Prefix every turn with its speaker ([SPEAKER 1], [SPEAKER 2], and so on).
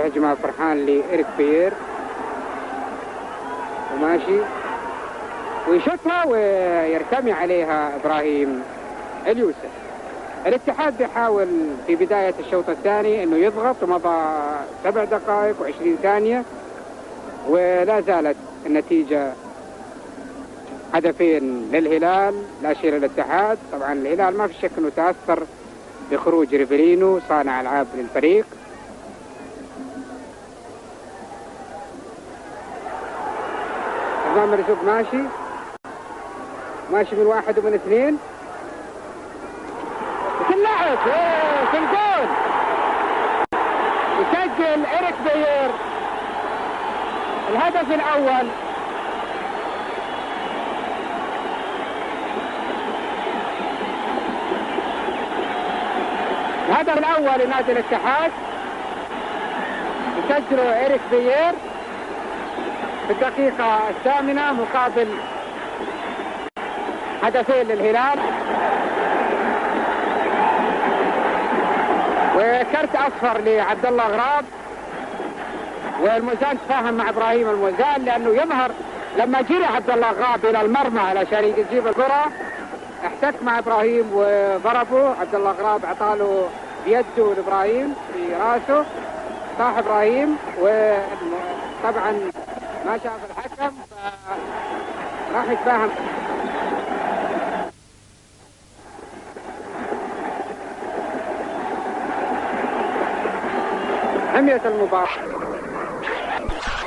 [SPEAKER 1] هجمة فرحان لإيريك بيير وماشي ويشوطها ويرتمي عليها إبراهيم اليوسف. الاتحاد بيحاول في بداية الشوط الثاني انه يضغط ومضى 7 دقائق و20 ثانية ولا زالت النتيجة هدفين للهلال لا شيء للاتحاد. طبعا الهلال ما في شك انه تأثر بخروج ريفيرينو صانع العاب للفريق. امام مرزوق ماشي من 1 ومن 2 في اللعب في الجول يسجل إيريك بيير الهدف الأول. الهدف الأول لنادي الاتحاد يسجله إيريك بيير في الدقيقة 8 مقابل هدفين للهلال. وكرت اصفر لعبد الله غراب والموزان تفاهم مع ابراهيم الموزان لانه يظهر لما جري عبد الله غراب الى المرمى علشان يجيب الكره احتك مع ابراهيم وضربه. عبد الله غراب اعطاله بيده لابراهيم في راسه طاح ابراهيم وطبعا ما شاف الحكم فراح يتفاهم. حمية المباراة